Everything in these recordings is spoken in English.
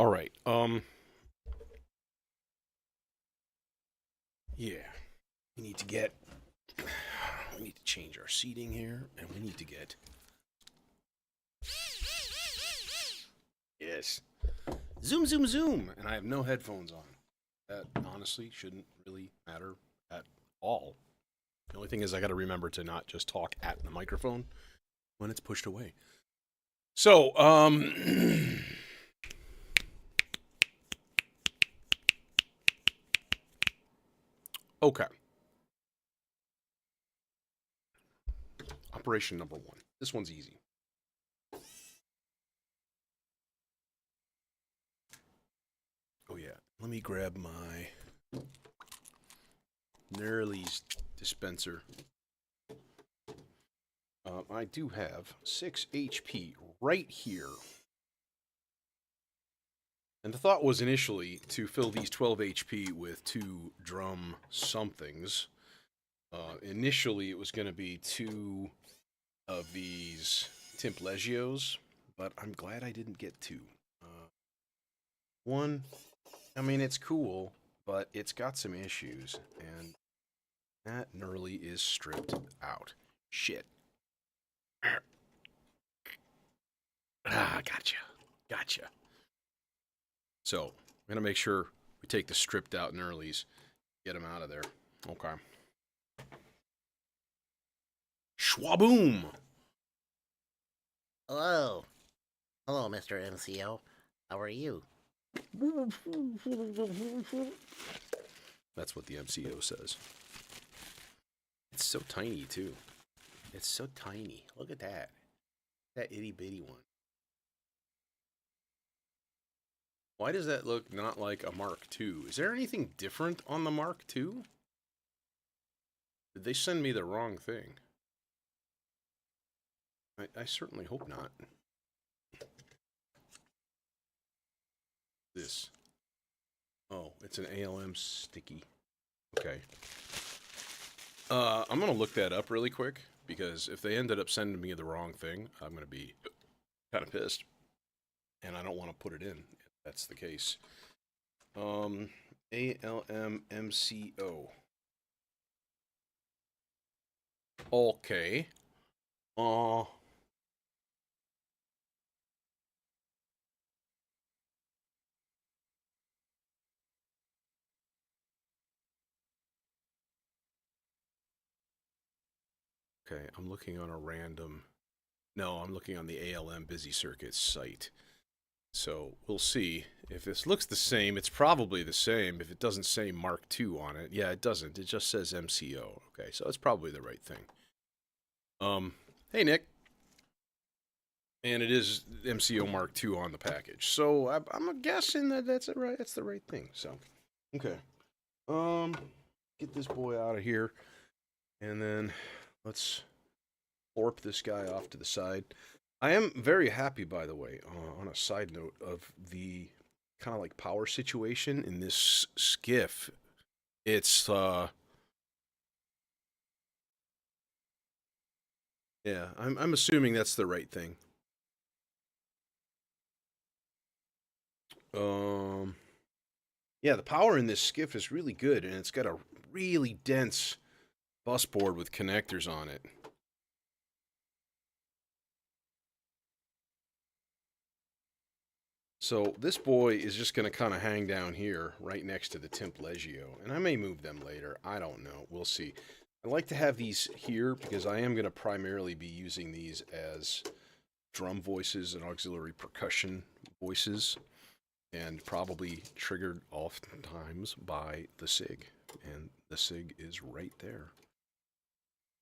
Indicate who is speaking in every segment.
Speaker 1: All right. Yeah. We need to get. We need to change our seating here, and we need to get. Yes. Zoom, zoom, zoom, and I have no headphones on. That honestly shouldn't really matter at all. The only thing is, I got to remember to not just talk at the microphone when it's pushed away. So, okay. Operation number one. This one's easy. Oh, yeah. Let me grab my Nerly's dispenser. I do have 6 HP right here. And the thought was initially to fill these 12 HP with 2 drum somethings. Initially, it was going to be 2 of these Timplegios, but I'm glad I didn't get 2. One, I mean, it's cool, but it's got some issues, and that Nerly is stripped out. Shit. Gotcha. So, I'm going to make sure we take the stripped out Nerlies, get them out of there. Okay. Schwaboom!
Speaker 2: Hello. Hello, Mr. MCO. How are you?
Speaker 1: That's what the MCO says. It's so tiny, too. It's so tiny. Look at that. That itty bitty one. Why does that look not like a Mark II? Is there anything different on the Mark II? Did they send me the wrong thing? I certainly hope not. This. Oh, it's an ALM sticky. Okay. I'm going to look that up really quick, because if they ended up sending me the wrong thing, I'm going to be kind of pissed. And I don't want to put it in, if that's the case. ALM MCO. Okay. Okay, I'm looking on a random... No, I'm looking on the ALM Busy Circuits site. So, we'll see. If this looks the same, it's probably the same. If it doesn't say Mark II on it. Yeah, it doesn't. It just says MCO. Okay, so it's probably the right thing. Hey, Nick. And it is MCO Mark II on the package. So, I'm guessing that that's the right thing. So, okay. Get this boy out of here. And then... let's warp this guy off to the side. I am very happy, by the way, on a side note, of the kind of like power situation in this skiff. It's, yeah, I'm assuming that's the right thing. Yeah, the power in this skiff is really good, and it's got a really dense bus board with connectors on it. So this boy is just going to kind of hang down here right next to the Timplegio. And I may move them later. I don't know. We'll see. I like to have these here because I am going to primarily be using these as drum voices and auxiliary percussion voices. And probably triggered oftentimes by the SIG. And the SIG is right there.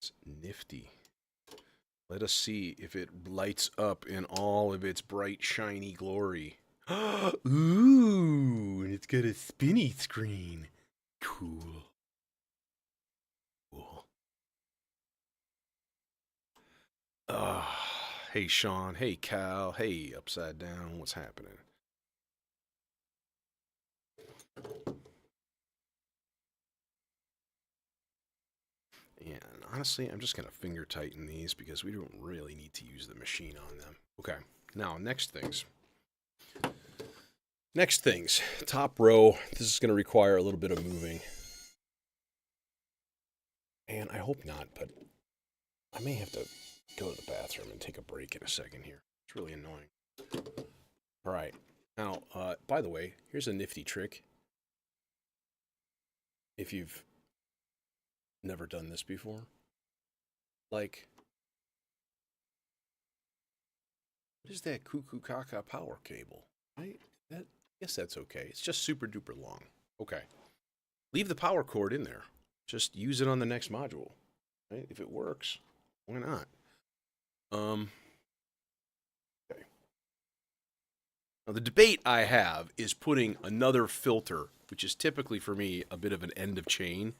Speaker 1: It's nifty. Let us see if it lights up in all of its bright, shiny glory. Ooh, and it's got a spinny screen. Cool. Hey, Sean. Hey, Cal. Hey, Upside Down. What's happening? And honestly, I'm just going to finger tighten these because we don't really need to use the machine on them. Okay, now next things. Next things, top row. This is going to require a little bit of moving. And I hope not, but I may have to go to the bathroom and take a break in a second here. It's really annoying. All right. Now, by the way, here's a nifty trick. If you've never done this before, like, what is that cuckoo caca power cable? Right? I guess that's okay. It's just super duper long. Okay. Leave the power cord in there. Just use it on the next module. Right? If it works, why not? Okay. Now the debate I have is putting another filter, which is typically for me a bit of an end of chain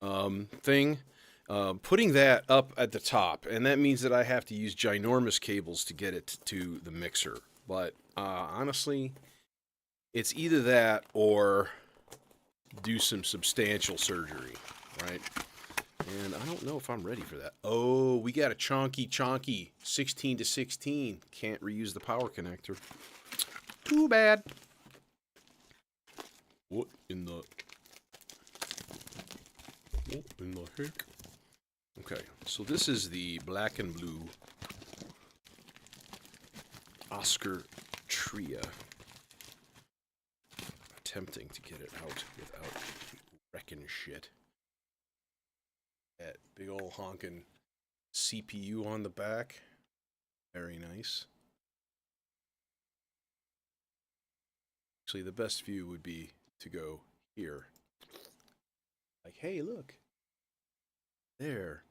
Speaker 1: thing, putting that up at the top, and that means that I have to use ginormous cables to get it to the mixer. But honestly, it's either that or do some substantial surgery, right? And I don't know if I'm ready for that. Oh, we got a chonky 16 to 16. Can't reuse the power connector. Too bad. What in the heck? Okay, so this is the Blacknblu Oscar Tria. Attempting to get it out without wrecking shit. That big old honkin' CPU on the back. Very nice. Actually, the best view would be to go here. Like, hey, look. There.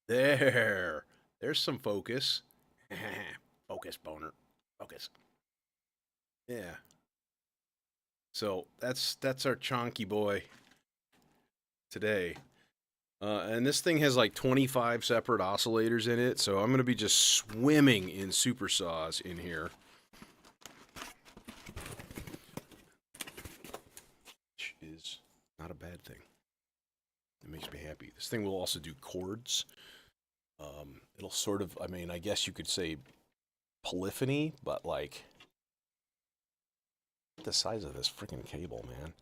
Speaker 1: There's some focus. Focus, boner. Focus. Yeah. So that's our chonky boy today. And this thing has like 25 separate oscillators in it, so I'm going to be just swimming in super saws in here. Which is not a bad thing. It makes me happy. This thing will also do chords. It'll sort of, I mean, I guess you could say polyphony, but like the size of this freaking cable, man.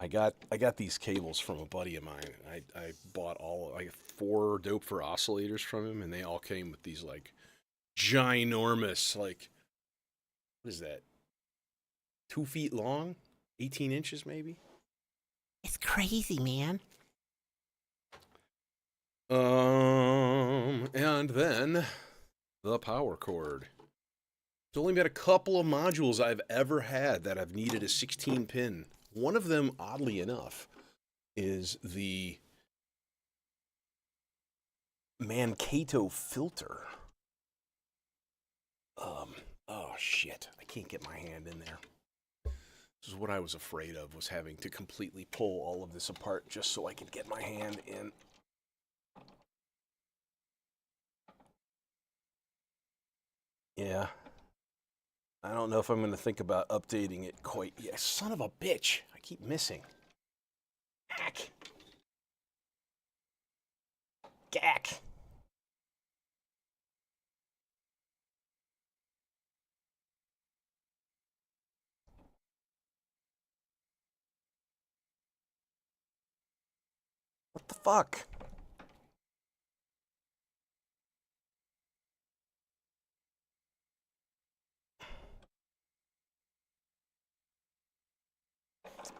Speaker 1: I got these cables from a buddy of mine. I bought I got 4 dope for oscillators from him, and they all came with these like ginormous, like, what is that? 2 feet long, 18 inches maybe.
Speaker 2: It's crazy, man.
Speaker 1: And then the power cord. There's only been a couple of modules I've ever had that I've needed a 16 pin. One of them, oddly enough, is the mk2 filter. Oh shit, I can't get my hand in there. This is what I was afraid of, was having to completely pull all of this apart just so I could get my hand in. Yeah. I don't know if I'm going to think about updating it quite yet. Son of a bitch. I keep missing. Gack. Gack. What the fuck?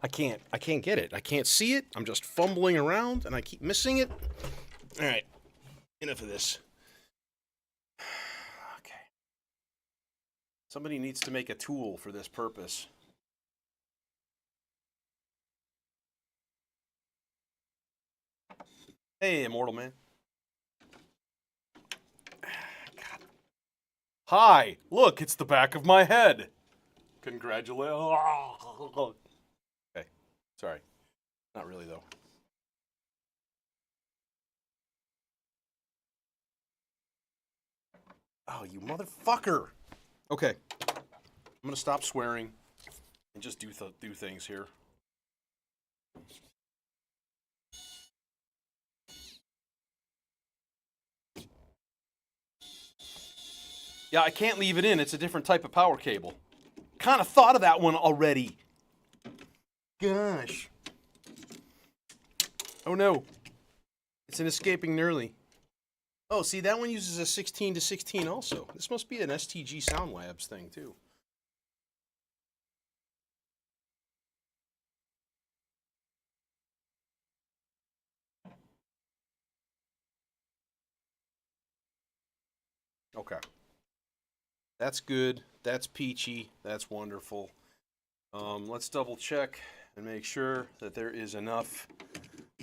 Speaker 1: I can't get it. I can't see it. I'm just fumbling around and I keep missing it. All right. Enough of this. Okay. Somebody needs to make a tool for this purpose. Hey, Immortal Man. God. Hi. Look, it's the back of my head. Congratulations. Okay. Sorry. Not really, though. Oh, you motherfucker. Okay. I'm going to stop swearing and just do things here. Yeah, I can't leave it in. It's a different type of power cable. kind of thought of that one already. Gosh. Oh no. It's an escaping Nearly. Oh, see, that one uses a 16 to 16 also. This must be an STG Sound Labs thing too. Okay. That's good. That's peachy. That's wonderful. Let's double check and make sure that there is enough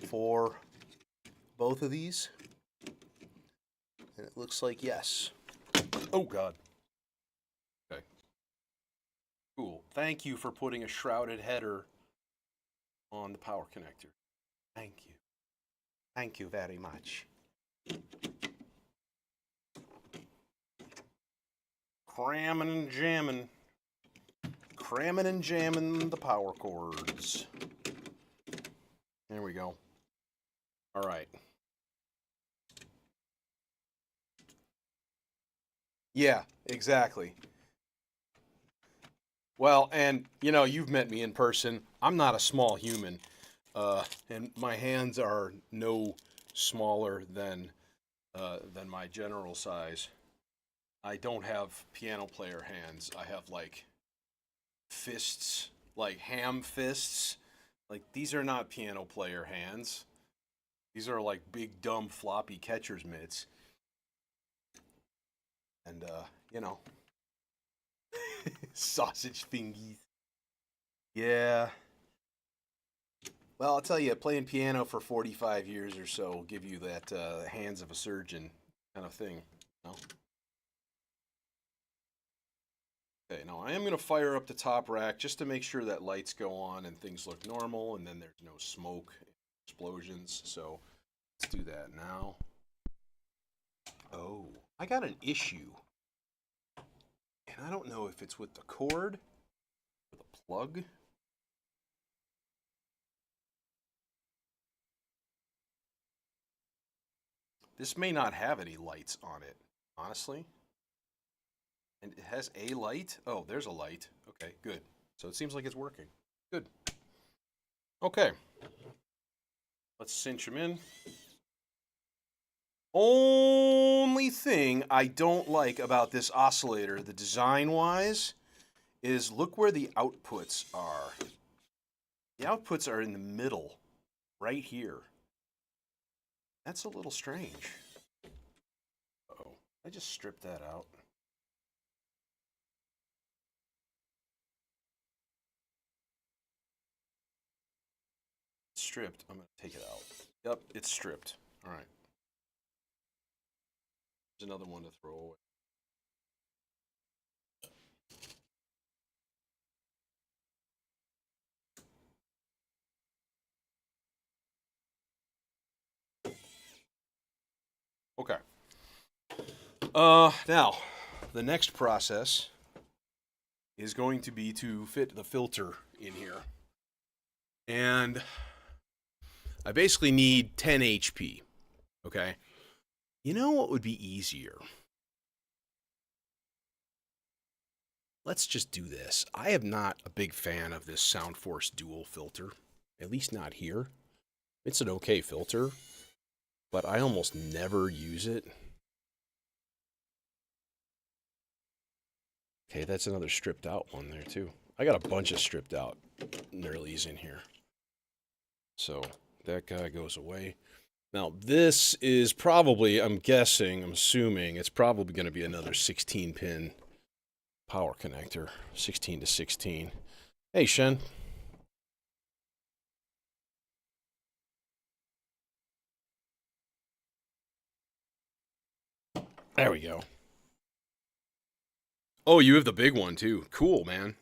Speaker 1: for both of these. And it looks like yes. Oh, God. Okay. Cool. Thank you for putting a shrouded header on the power connector. Thank you. Thank you very much. Cramming and jamming. Cramming and jamming the power cords. There we go. All right. Yeah, exactly. Well, and you know, you've met me in person. I'm not a small human, and my hands are no smaller than my general size. I don't have piano player hands. I have like fists, like ham fists. Like these are not piano player hands. These are like big dumb floppy catcher's mitts. And you know, sausage fingies. Yeah. Well, I'll tell you, playing piano for 45 years or so will give you that hands of a surgeon kind of thing. You know? Okay, now I am going to fire up the top rack just to make sure that lights go on and things look normal, and then there's no smoke, explosions. So let's do that now. Oh, I got an issue. And I don't know if it's with the cord or the plug. This may not have any lights on it, honestly. And it has a light? Oh, there's a light. Okay, good. So it seems like it's working. Good. Okay. Let's cinch them in. Only thing I don't like about this oscillator, the design-wise, is look where the outputs are. The outputs are in the middle, right here. That's a little strange. Uh-oh. I just stripped that out. It's stripped. I'm going to take it out. Yep, it's stripped. All right. There's another one to throw away. Okay. Now, the next process is going to be to fit the filter in here. And I basically need 10 HP. Okay. You know what would be easier? Let's just do this. I am not a big fan of this Soundforce dual filter, at least not here. It's an okay filter, but I almost never use it. Okay, that's another stripped out one there too. I got a bunch of stripped out Nearlys in here. So that guy goes away. Now this is probably, I'm assuming, it's probably going to be another 16-pin power connector, 16 to 16. Hey, Shen. There we go. Oh, you have the big one too. Cool, man.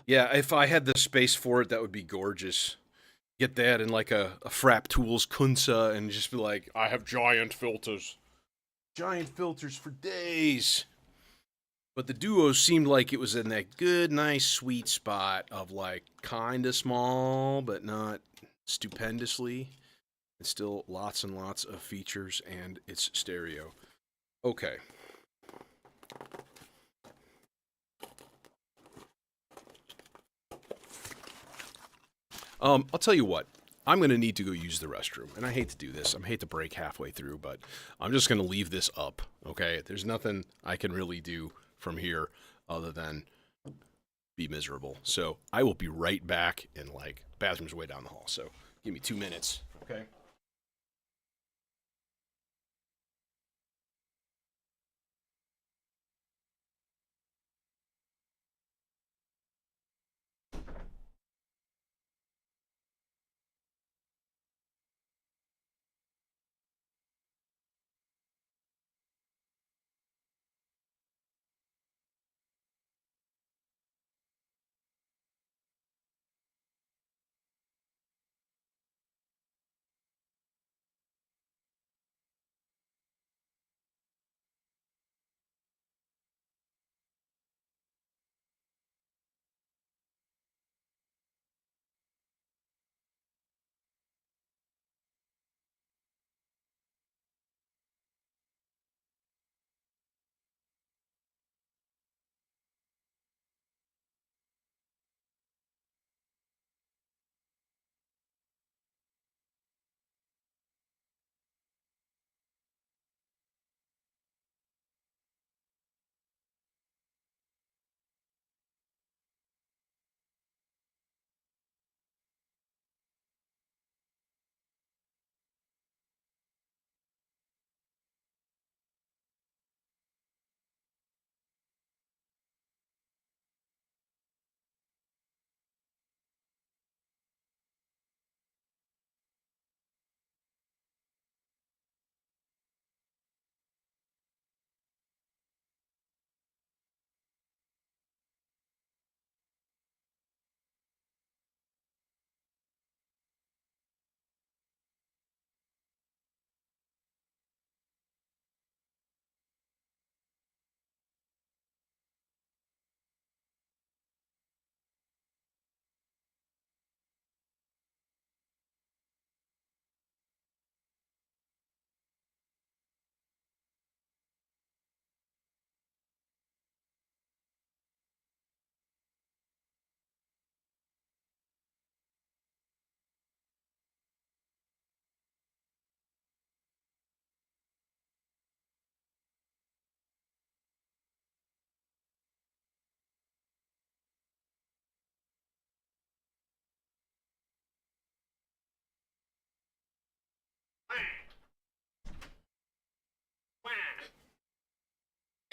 Speaker 1: Yeah, if I had the space for it, that would be gorgeous. Get that in like a Frap Tools Kunsa and just be like, I have giant filters. Giant filters for days. But the Duo seemed like it was in that good, nice, sweet spot of like kind of small, but not stupendously. It's still lots and lots of features, and it's stereo. Okay. I'll tell you what. I'm going to need to go use the restroom. And I hate to do this. I hate to break halfway through, but I'm just going to leave this up, okay? There's nothing I can really do from here other than be miserable. So I will be right back, and like, bathroom's way down the hall. So give me 2 minutes, okay?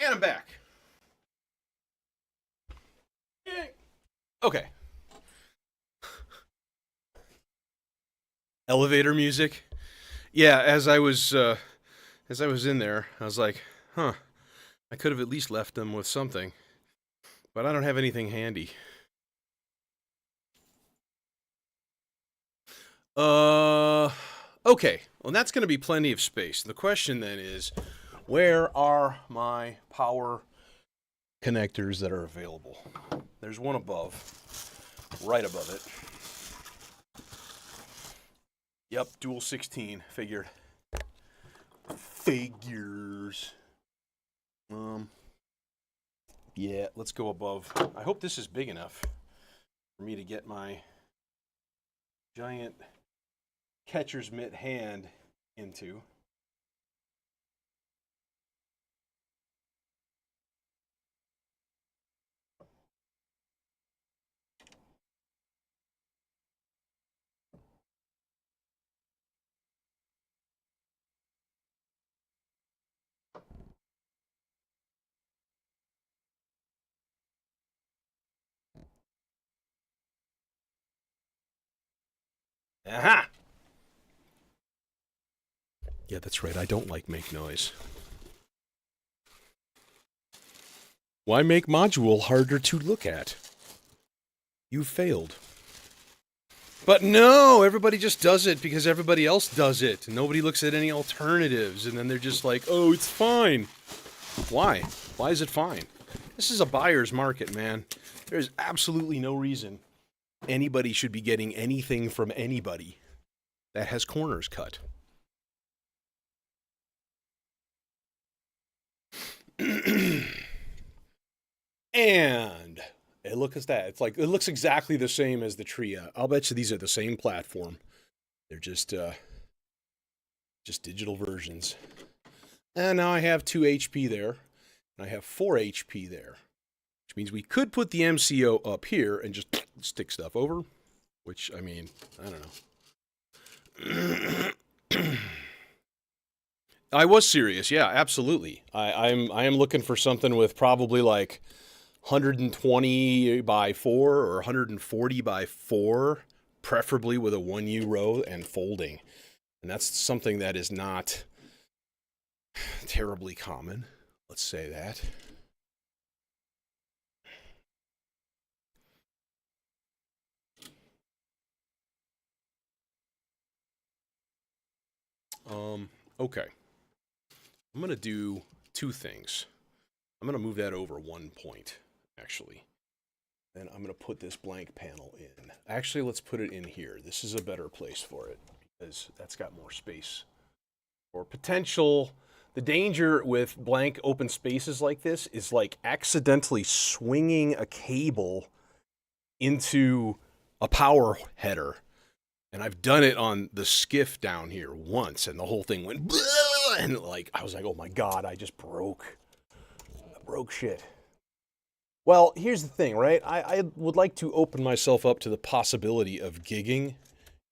Speaker 1: And I'm back. Okay. Elevator music. Yeah, as I was in there, I was like, huh. I could have at least left them with something, but I don't have anything handy. Okay. Well, that's going to be plenty of space. The question then is, where are my power connectors that are available? There's one above, right above it. Yep, dual 16, figured. Figures. Yeah, let's go above. I hope this is big enough for me to get my giant catcher's mitt hand into. Aha! Yeah, that's right. I don't like make noise. Why make module harder to look at? You failed. But no, everybody just does it because everybody else does it. And nobody looks at any alternatives. And then they're just like, oh, it's fine. Why? Why is it fine? This is a buyer's market, man. There's absolutely no reason anybody should be getting anything from anybody that has corners cut. And it looks at that. It's like it looks exactly the same as the Tria. I'll bet you these are the same platform. They're just digital versions. And now I have 2 HP there, and I have 4 HP there, which means we could put the MCO up here and just stick stuff over. Which, I mean, I don't know. I was serious, yeah, absolutely. I am looking for something with probably like 120 by 4 or 140 by 4, preferably with a 1U row and folding. And that's something that is not terribly common. Let's say that. Okay. I'm going to do 2 things. I'm going to move that over 1 point, actually. Then I'm going to put this blank panel in. Actually, let's put it in here. This is a better place for it because that's got more space. Or potential, the danger with blank open spaces like this is like accidentally swinging a cable into a power header. And I've done it on the skiff down here once, and the whole thing went, and like, I was like, oh my God, I just broke shit. Well, here's the thing, right? I would like to open myself up to the possibility of gigging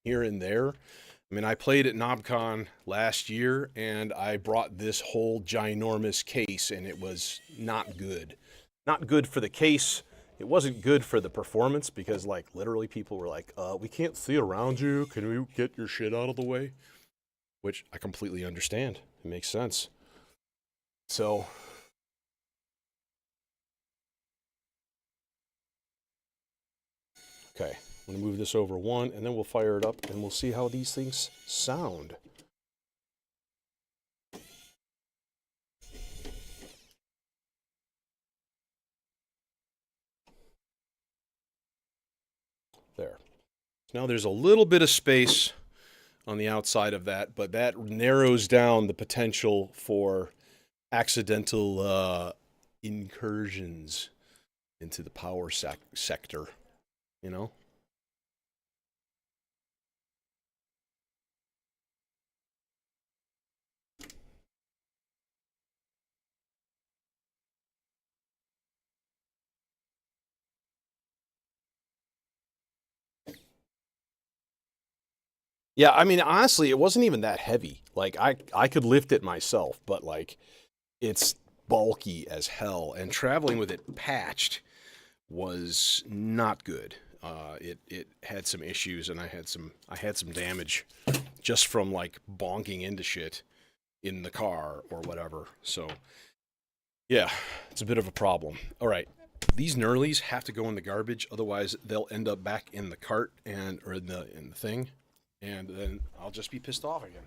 Speaker 1: here and there. I mean, I played at KnobCon last year, and I brought this whole ginormous case, and it was not good. Not good for the case. It wasn't good for the performance because, like, literally people were like, we can't see around you. Can we get your shit out of the way? Which I completely understand. It makes sense. So, okay, I'm going to move this over 1, and then we'll fire it up, and we'll see how these things sound. There. Now there's a little bit of space on the outside of that, but that narrows down the potential for accidental incursions into the power sector, you know? Yeah, I mean, honestly, it wasn't even that heavy. Like, I could lift it myself, but, like, it's bulky as hell. And traveling with it patched was not good. It had some issues, and I had some damage just from, like, bonking into shit in the car or whatever. So, yeah, it's a bit of a problem. All right. These knurlies have to go in the garbage, otherwise they'll end up back in the cart or in the thing. And then I'll just be pissed off again.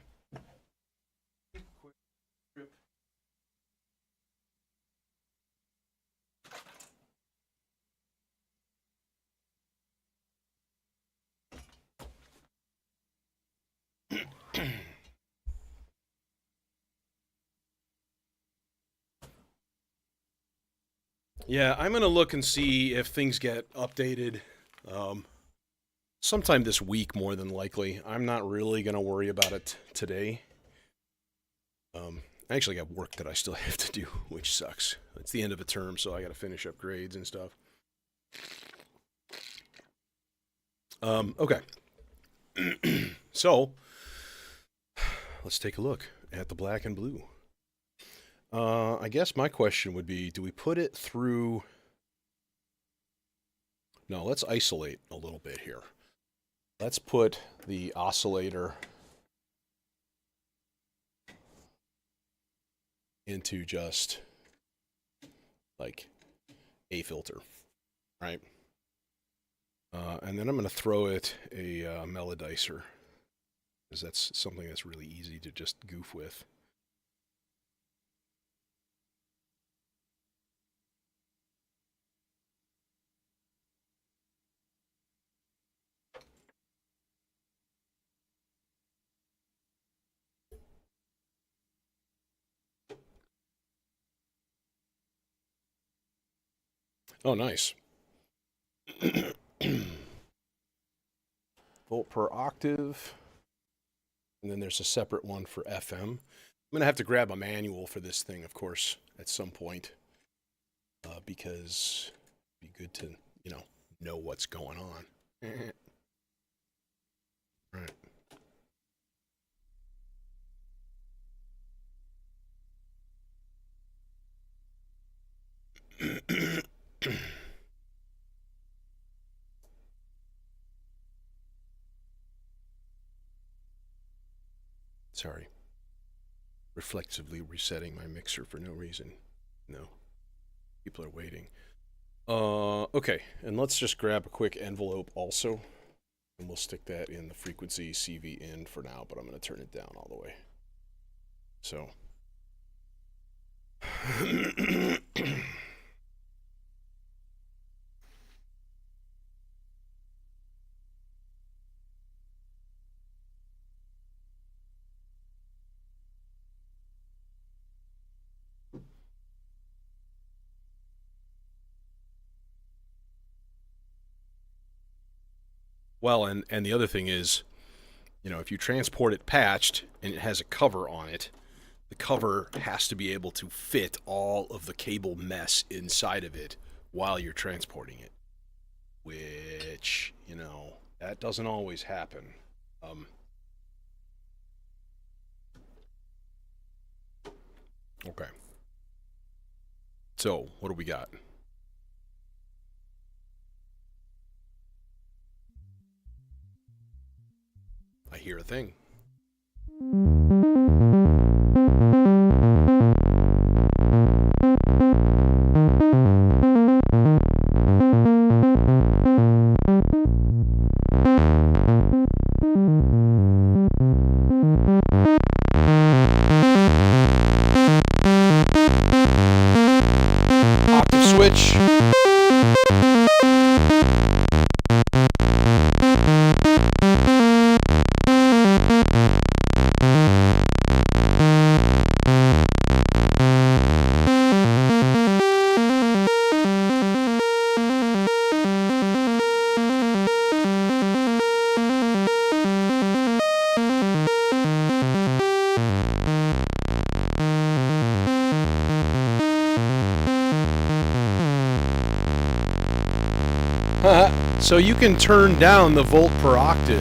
Speaker 1: Yeah, I'm going to look and see if things get updated sometime this week, more than likely. I'm not really going to worry about it today. I actually got work that I still have to do, which sucks. It's the end of a term, so I got to finish up grades and stuff. Okay. So, let's take a look at the black and blue. I guess my question would be, do we put it through... No, let's isolate a little bit here. Let's put the oscillator into just, like, a filter, right? And then I'm going to throw it a melodizer, because that's something that's really easy to just goof with. Oh, nice. Volt per octave. And then there's a separate one for FM. I'm going to have to grab a manual for this thing, of course, at some point. Because it'd be good to, know what's going on. Right. Sorry. Reflexively resetting my mixer for no reason. No. People are waiting. Okay, and let's just grab a quick envelope also. And we'll stick that in the frequency CV in for now, but I'm going to turn it down all the way. So. Well, and the other thing is, if you transport it patched and it has a cover on it, the cover has to be able to fit all of the cable mess inside of it while you're transporting it, which, that doesn't always happen. Okay. So, what do we got? I hear a thing. Octave switch. So you can turn down the volt per octave.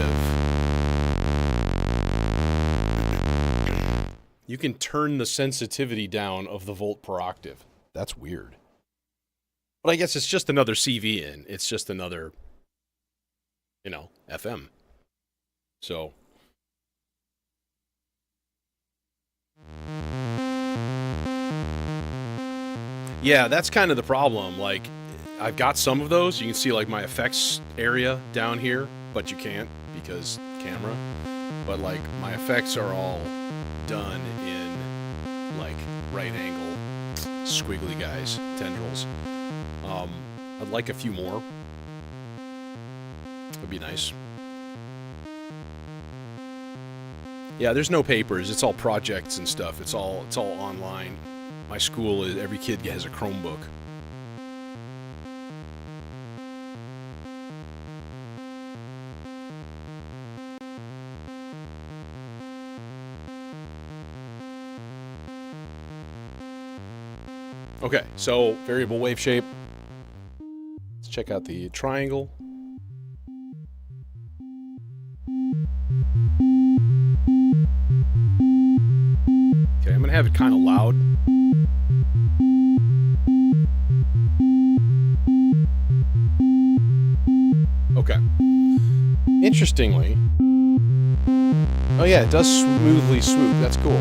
Speaker 1: You can turn the sensitivity down of the volt per octave. That's weird. But I guess it's just another CV in. It's just another, FM. So. Yeah, that's kind of the problem. Like, I've got some of those. You can see like my effects area down here, but you can't because camera. But like my effects are all done in like right angle squiggly guys, tendrils. I'd like a few more. Would be nice. Yeah, there's no papers. It's all projects and stuff. It's all online. My school is every kid has a Chromebook. Okay, so variable wave shape. Let's check out the triangle. Okay, I'm gonna have it kind of loud. Okay. Interestingly, oh yeah, it does smoothly swoop. That's cool.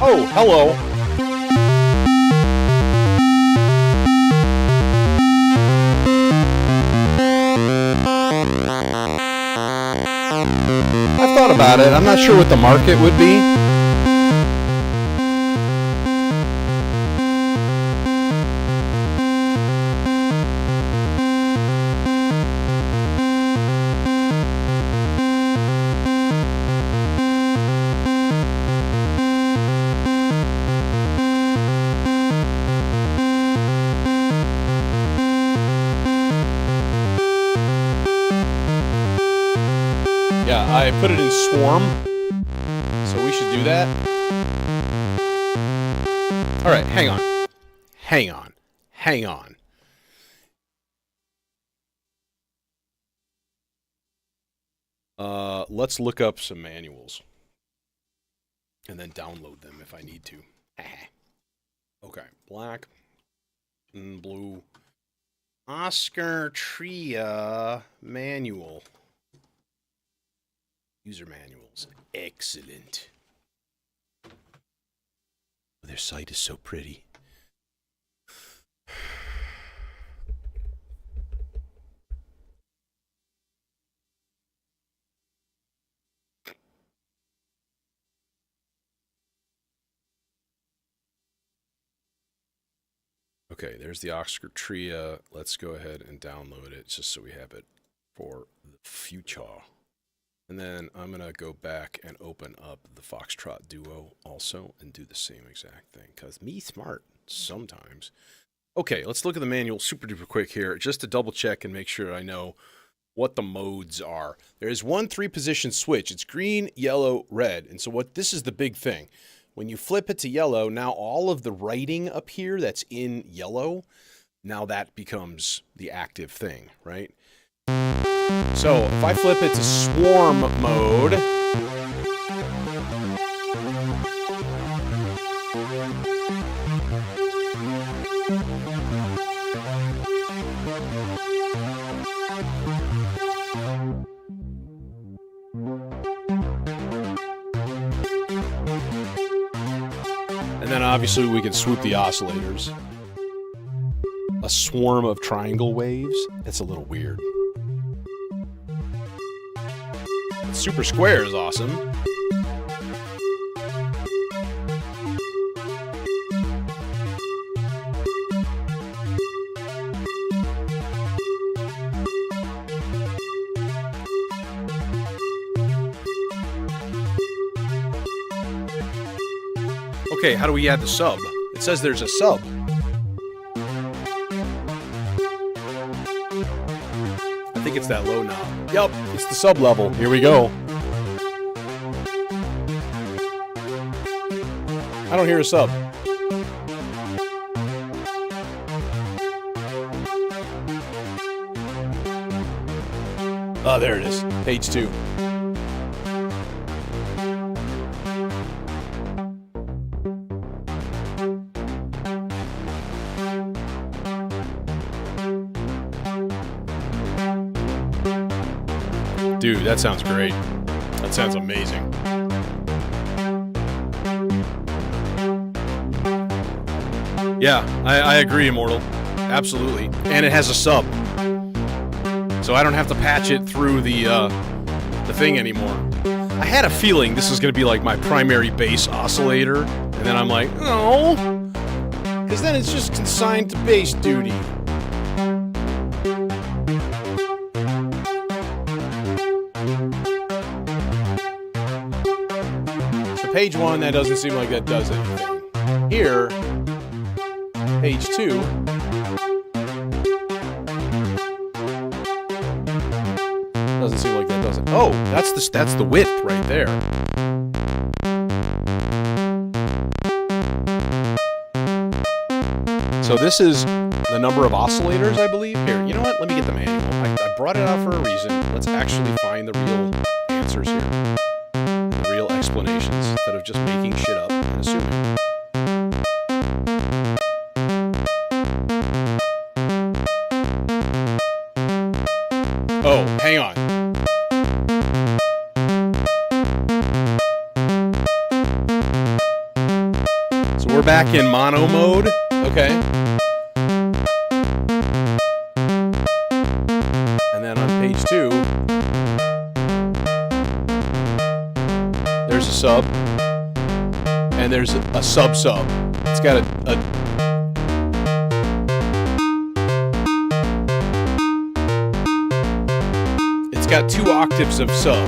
Speaker 1: Oh, hello. I've thought about it. I'm not sure what the market would be. Okay, put it in swarm. So we should do that. All right, hang on. Hang on. Hang on. Let's look up some manuals. And then download them if I need to. Okay, Blacknblu Oscar Tria manual. User manuals. Excellent. Their site is so pretty. Okay, there's the Oscar Tria. Let's go ahead and download it just so we have it for the future. And then I'm going to go back and open up the Foxtrot Duo also and do the same exact thing. Because me smart sometimes. Okay, let's look at the manual super duper quick here just to double check and make sure I know what the modes are. There is one 3-position switch. It's green, yellow, red. And so this is the big thing. When you flip it to yellow, now all of the writing up here that's in yellow, now that becomes the active thing, right? So if I flip it to swarm mode, and then obviously we can swoop the oscillators. A swarm of triangle waves? It's a little weird. Super square is awesome. Okay, how do we add the sub? It says there's a sub. I think it's that low knob. Yep, it's the sub level. Here we go. I don't hear a sub. Oh, there it is. Page 2. Dude, that sounds great. That sounds amazing. Yeah, I agree, Immortal. Absolutely. And it has a sub. So I don't have to patch it through the thing anymore. I had a feeling this was going to be like my primary bass oscillator. And then I'm like, no. Because then it's just consigned to bass duty. Page 1, that doesn't seem like that does anything. Here, page 2, doesn't seem like that does it. Oh, that's the width right there. So this is the number of oscillators, I believe. Here, you know what? Let me get the manual. I brought it out for a reason. Let's actually find the real answers here. Real explanations instead of just making shit up and assuming. Oh, hang on. So we're back in mono mode. Okay. And then on page 2, there's a sub, and there's a sub-sub. It's got it's got 2 octaves of sub.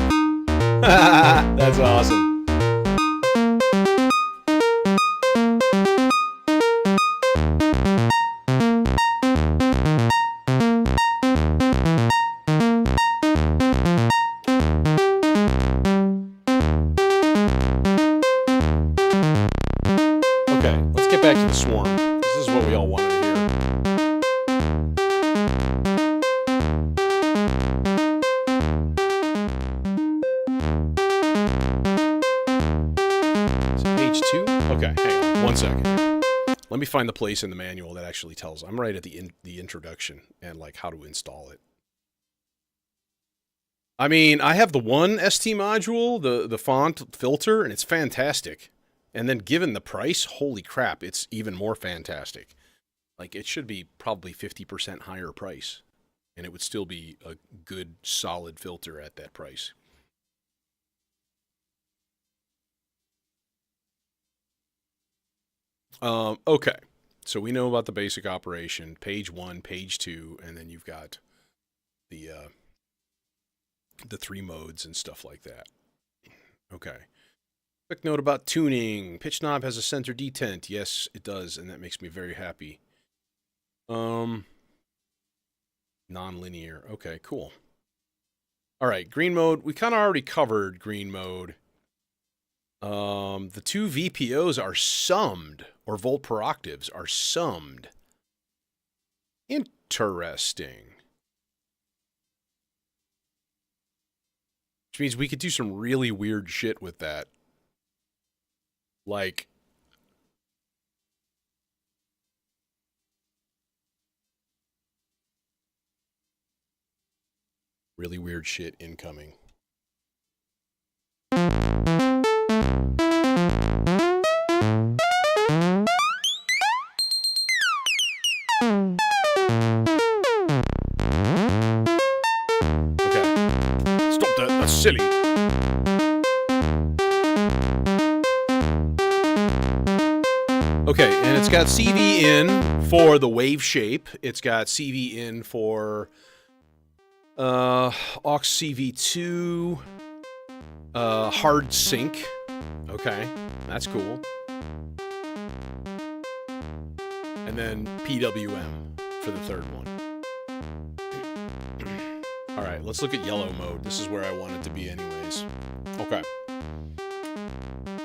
Speaker 1: That's awesome. back to the swarm. This is what we all wanted to hear. Is it page 2? Okay, hang on 1 second here. Let me find the place in the manual that actually tells. I'm right at the introduction and like how to install it. I mean, I have the one ST module, the font filter, and it's fantastic. And then given the price, holy crap, it's even more fantastic. Like, it should be probably 50% higher price. And it would still be a good, solid filter at that price. Okay. So we know about the basic operation. Page 1, page 2, and then you've got the 3 modes and stuff like that. Okay. Quick note about tuning. Pitch knob has a center detent. Yes, it does, and that makes me very happy. Non-linear. Okay, cool. All right, green mode. We kind of already covered green mode. The 2 VPOs are summed, or volt per octaves are summed. Interesting. Which means we could do some really weird shit with that. Like, really weird shit incoming. Okay. Stop that. That's silly. Okay, and it's got CV in for the wave shape. It's got CV in for aux CV2, hard sync. Okay, that's cool. And then PWM for the third one. All right, let's look at yellow mode. This is where I want it to be anyways. Okay.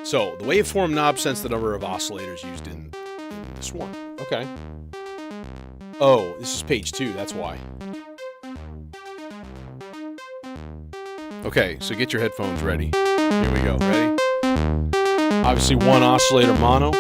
Speaker 1: So, the waveform knob sensed the number of oscillators used in the swarm. Okay. Oh, this is page 2, that's why. Okay, so get your headphones ready. Here we go, ready? Obviously 1 oscillator mono.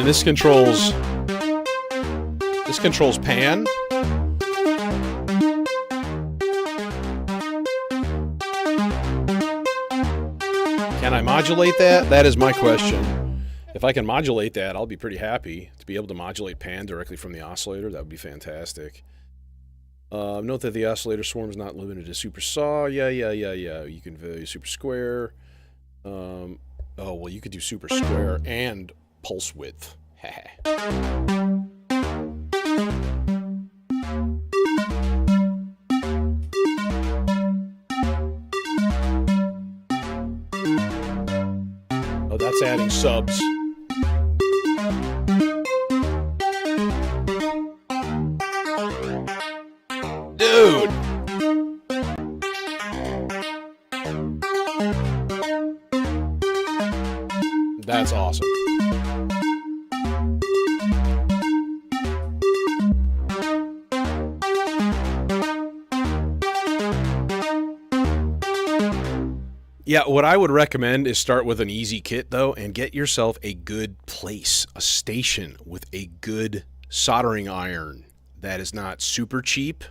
Speaker 1: This controls pan. Can I modulate that? That is my question. If I can modulate that, I'll be pretty happy to be able to modulate pan directly from the oscillator. That would be fantastic. Note that the oscillator swarm is not limited to super saw. Yeah. You can do super square. Oh, well, you could do super square and pulse width. Oh, that's adding subs. Dude! That's awesome. Yeah, what I would recommend is start with an easy kit, though, and get yourself a good place, a station with a good soldering iron that is not super cheap,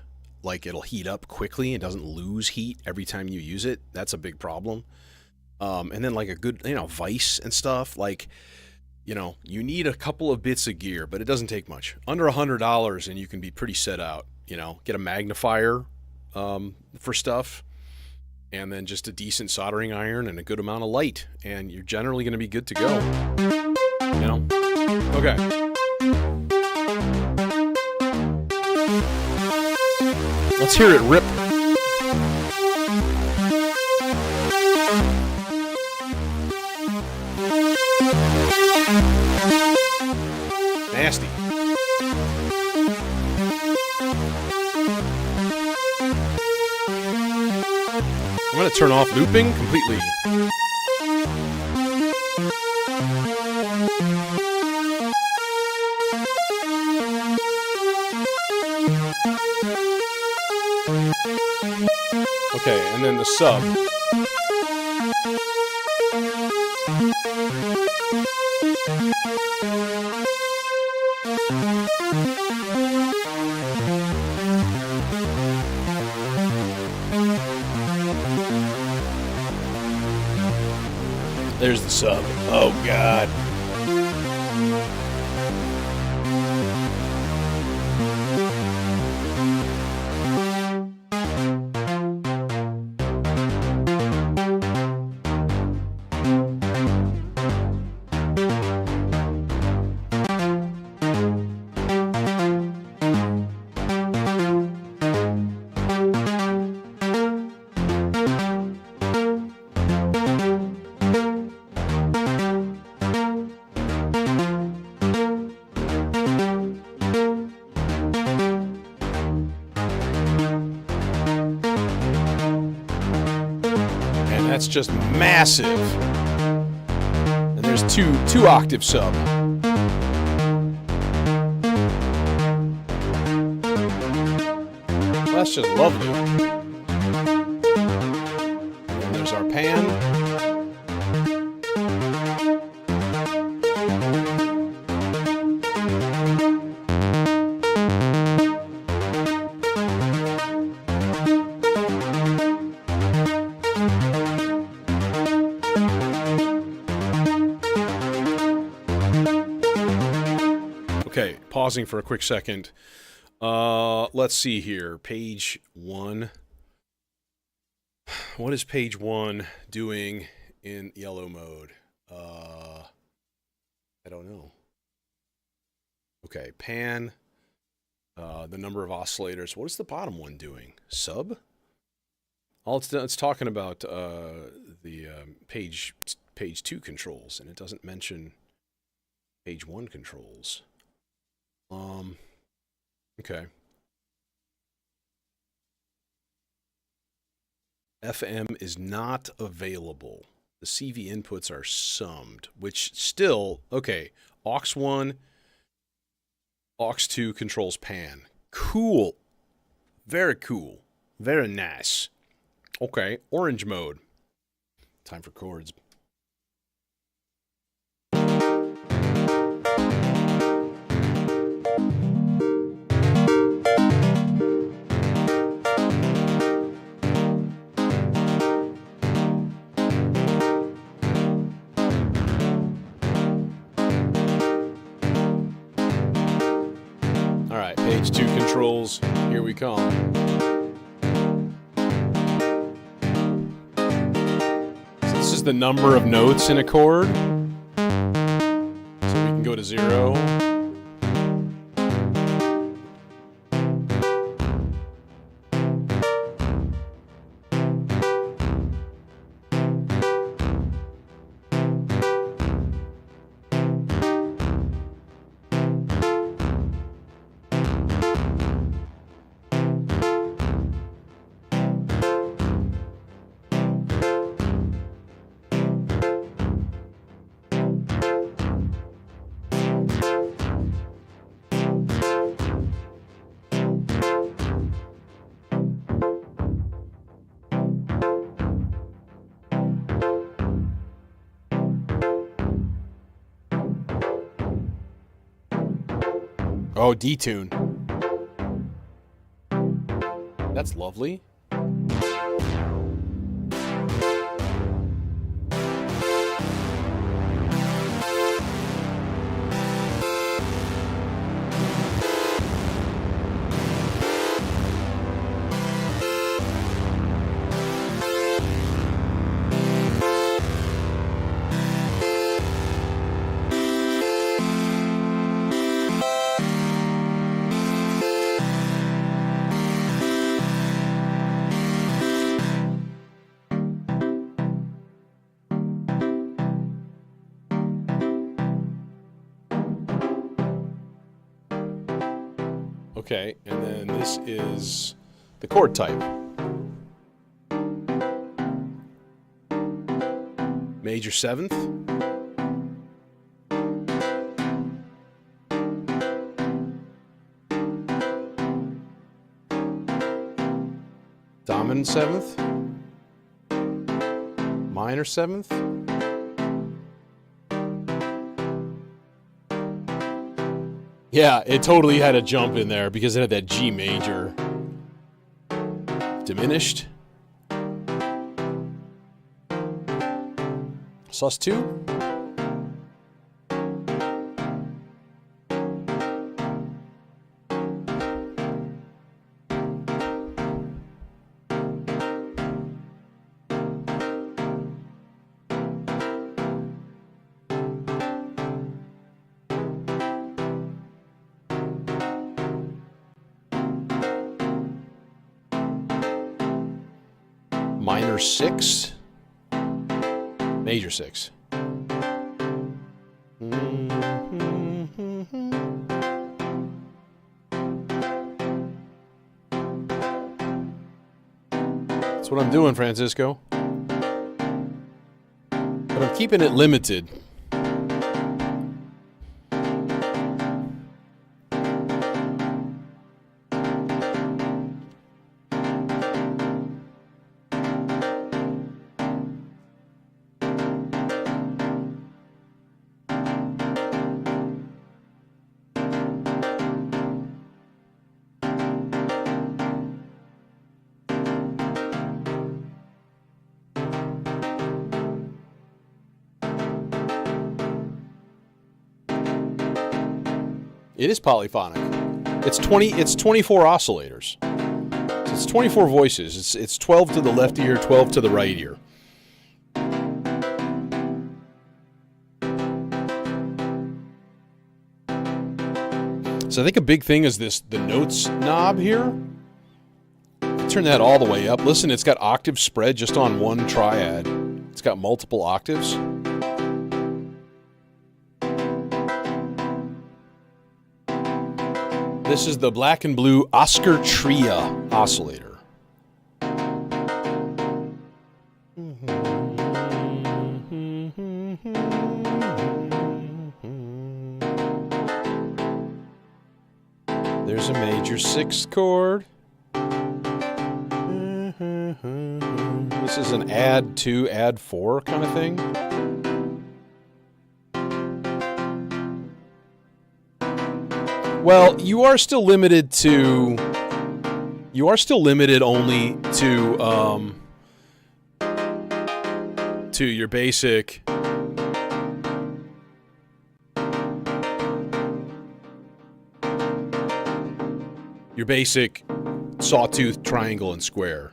Speaker 1: like it'll heat up quickly and doesn't lose heat every time you use it. That's a big problem. And then like a good, vise and stuff. Like, you need a couple of bits of gear, but it doesn't take much. Under $100 and you can be pretty set out. Get a magnifier for stuff. And then just a decent soldering iron and a good amount of light. And you're generally going to be good to go. Okay. Let's hear it rip. I'm going to turn off looping completely. Okay, and then the sub. There's the sub. Oh, God. That's just massive. And there's two octave sub. Well, that's just lovely. And there's our pan. Okay, pausing for a quick second. Let's see here. Page 1. What is page 1 doing in yellow mode? I don't know. Okay, pan. The number of oscillators. What is the bottom one doing? Sub? All it's talking about the page 2 controls, and it doesn't mention page 1 controls. Okay. FM is not available. The CV inputs are summed, which still, okay, aux 1, aux 2 controls pan. Cool. Very cool. Very nice. Okay, orange mode. Time for chords. Page 2 controls, here we come. So this is the number of notes in a chord. So we can go to 0. Oh, detune. That's lovely. Okay, and then this is the chord type. Major 7th. Dominant 7th. Minor 7th. Yeah, it totally had a jump in there because it had that G major. Diminished. sus2. Minor 6. Major 6. That's what I'm doing, Francisco. But I'm keeping it limited. It is polyphonic. It's 24 oscillators. So it's 24 voices. It's 12 to the left ear, 12 to the right ear. So I think a big thing is the notes knob here. Turn that all the way up. Listen, it's got octave spread just on one triad. It's got multiple octaves. This is the Blacknblu Oscar Tria oscillator. There's a major 6 chord. This is an add 2, add 4 kind of thing. Well, you are still limited only to your basic sawtooth, triangle, and square.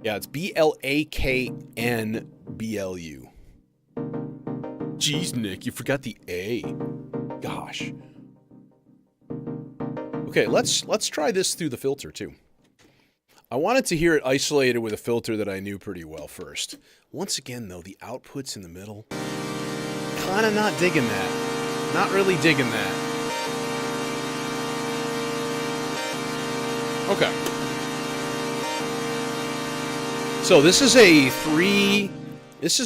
Speaker 1: Yeah, it's Blaknblu. Jeez, Nick, you forgot the A. Gosh. Okay, let's try this through the filter too. I wanted to hear it isolated with a filter that I knew pretty well first. Once again, though, the output's in the middle. Kinda not digging that. Not really digging that. Okay. So this is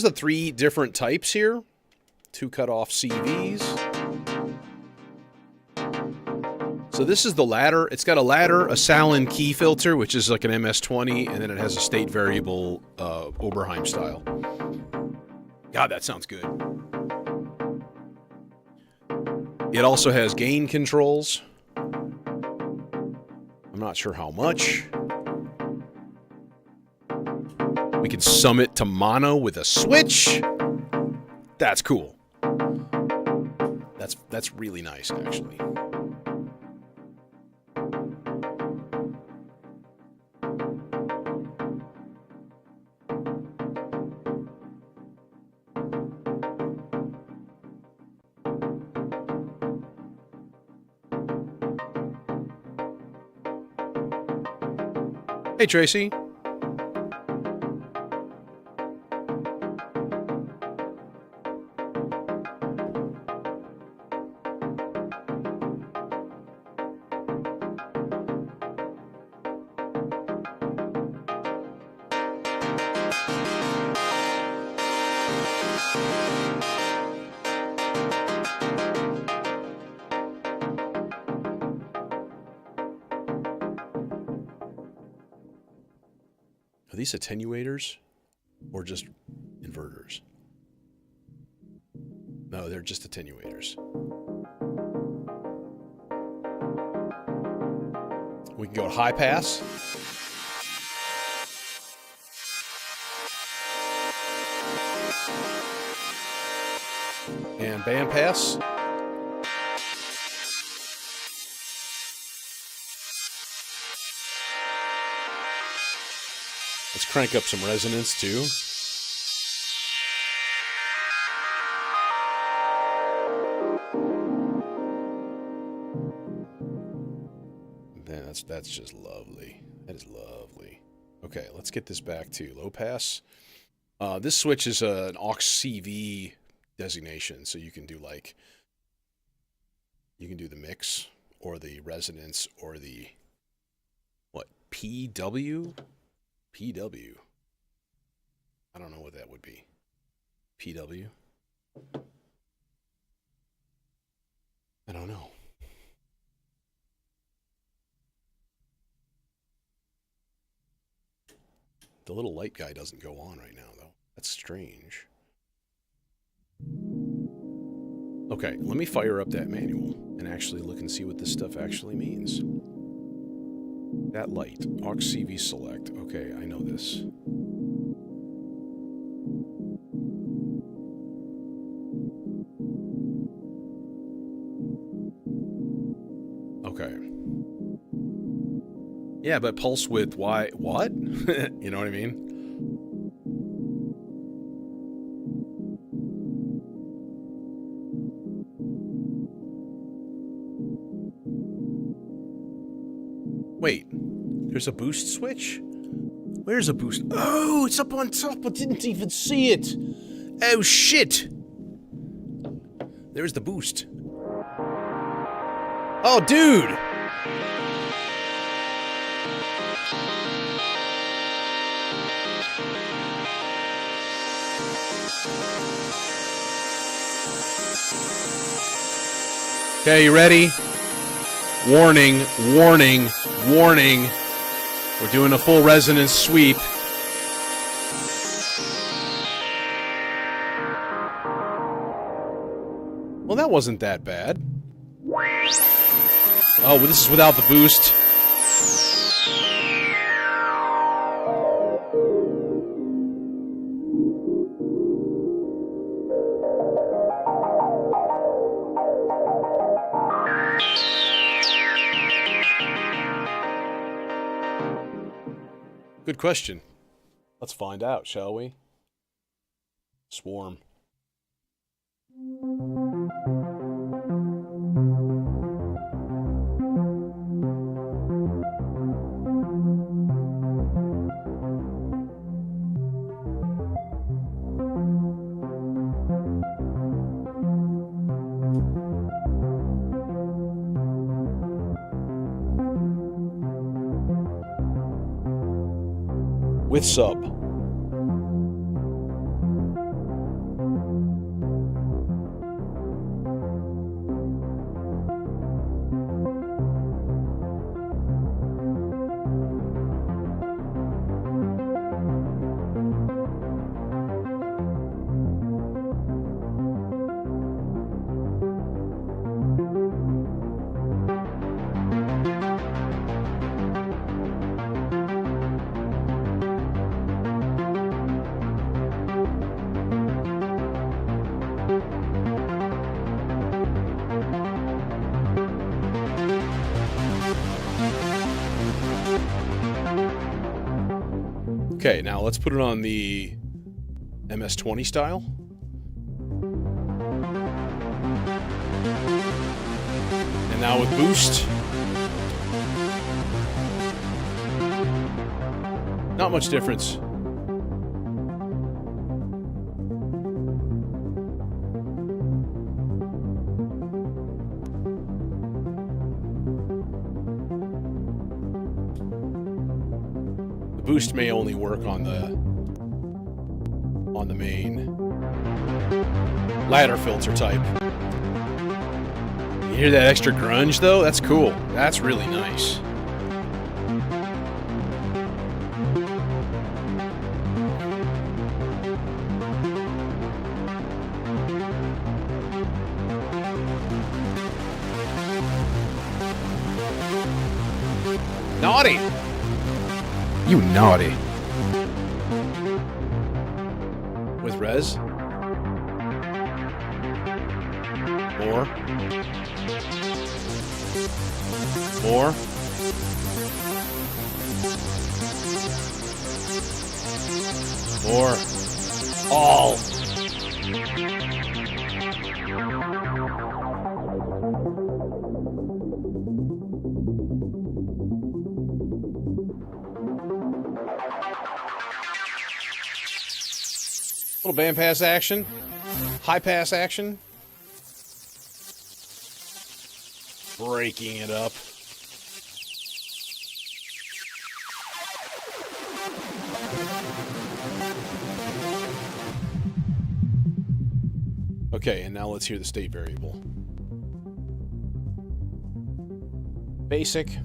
Speaker 1: the three different types here. 2 cutoff CVs. So this is the ladder. It's got a ladder, a Salin key filter, which is like an MS-20, and then it has a state variable Oberheim style. God, that sounds good. It also has gain controls. I'm not sure how much. We can sum it to mono with a switch. That's cool. That's really nice, actually. Hey, Tracy. Are these attenuators or just inverters? No, they're just attenuators. We can go to high pass. And band pass. Let's crank up some resonance too. Man, that's just lovely. That is lovely. Okay, let's get this back to low pass. This switch is an aux CV designation, so you can do like, you can do the mix or the resonance or the, what, PW? PW. I don't know what that would be. PW? I don't know. The little light guy doesn't go on right now, though. That's strange. Okay, let me fire up that manual and actually look and see what this stuff actually means. That light, aux CV select. Okay, I know this. Okay. Yeah, but pulse width, why? What? You know what I mean? Wait, there's a boost switch? Where's a boost? Oh, it's up on top. I didn't even see it. Oh, shit. There's the boost. Oh, dude. Okay, you ready? Warning, warning, warning. We're doing a full resonance sweep. Well, that wasn't that bad. Oh, well, this is without the boost. Good question. Let's find out, shall we? Swarm. With sub. Okay, now let's put it on the MS-20 style. And now with boost. Not much difference. Boost may only work on the main ladder filter type. You hear that extra grunge though? That's cool. That's really nice. naughty! You naughty. With res. More. More. More. All. Little bandpass action, high pass action, breaking it up. Okay, and now let's hear the state variable. Basic.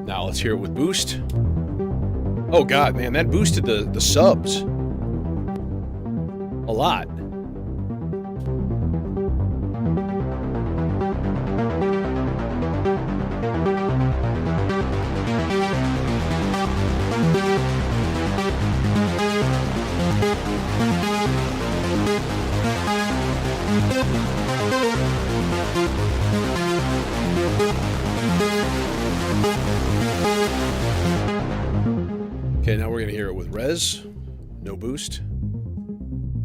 Speaker 1: Now let's hear it with boost. Oh god, man, that boosted the subs a lot. Okay, now we're going to hear it with res, no boost,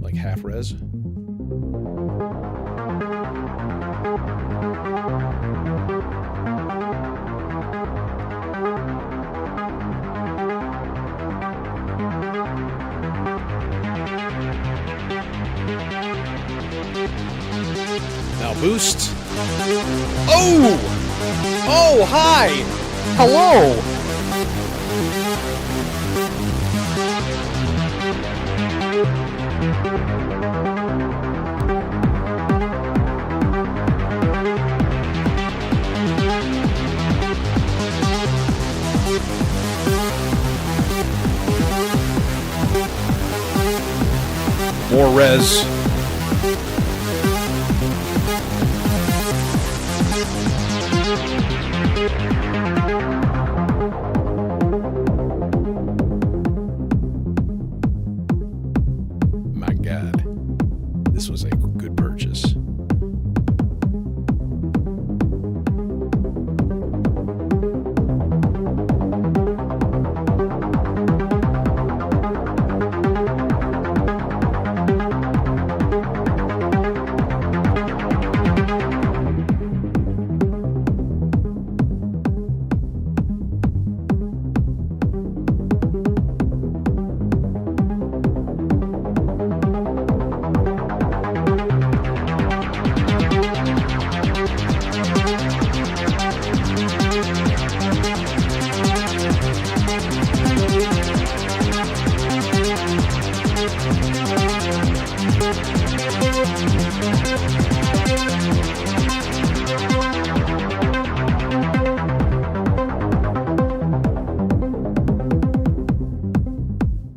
Speaker 1: like half res. Now boost. Oh! Oh, hi! Hello! More res. My God, this was a good purchase.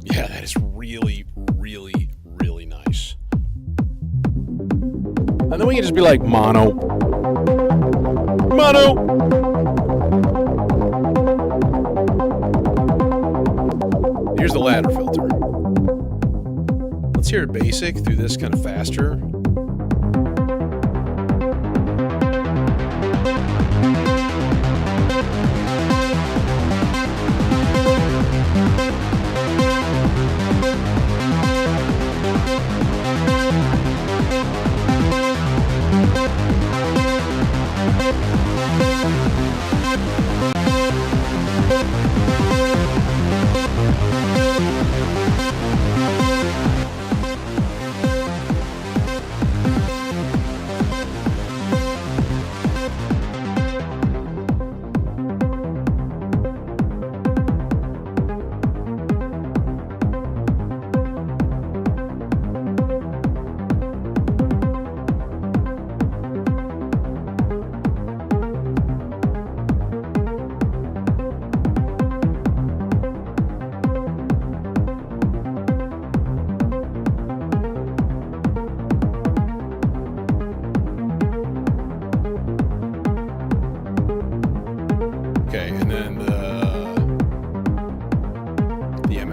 Speaker 1: Yeah, that is really, really, really nice. And then we can just be like, mono. Mono! Here's the ladder filter. Let's hear it basic through this kind of faster.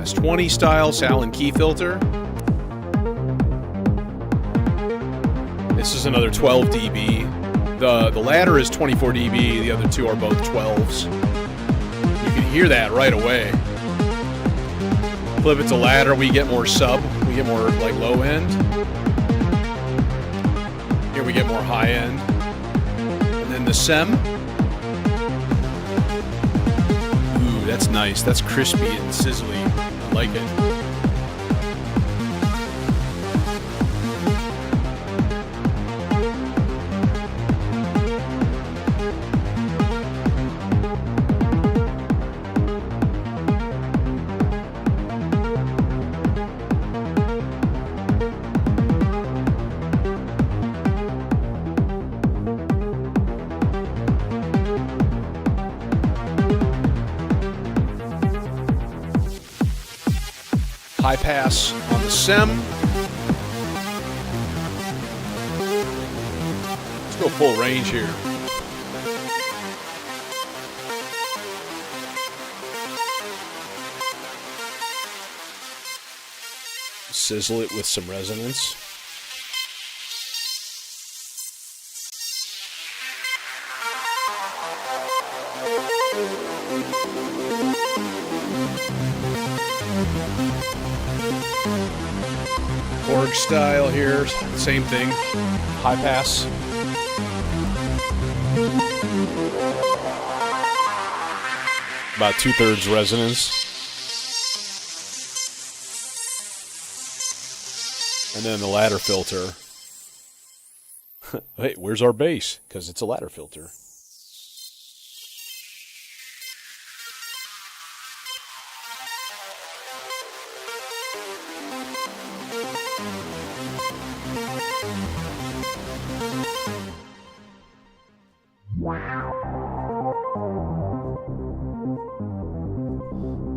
Speaker 1: MS-20 style Allen key filter. This is another 12 dB. The latter is 24 dB. The other two are both 12s. You can hear that right away. Flip it to ladder, we get more sub. We get more like low end. Here we get more high end. And then the SEM. Ooh, that's nice. That's crispy and sizzly. I like it. High pass on the SEM. Let's go full range here. Sizzle it with some resonance. Org style here, same thing, high pass. About 2/3 resonance. And then the ladder filter. Hey, where's our bass? Because it's a ladder filter.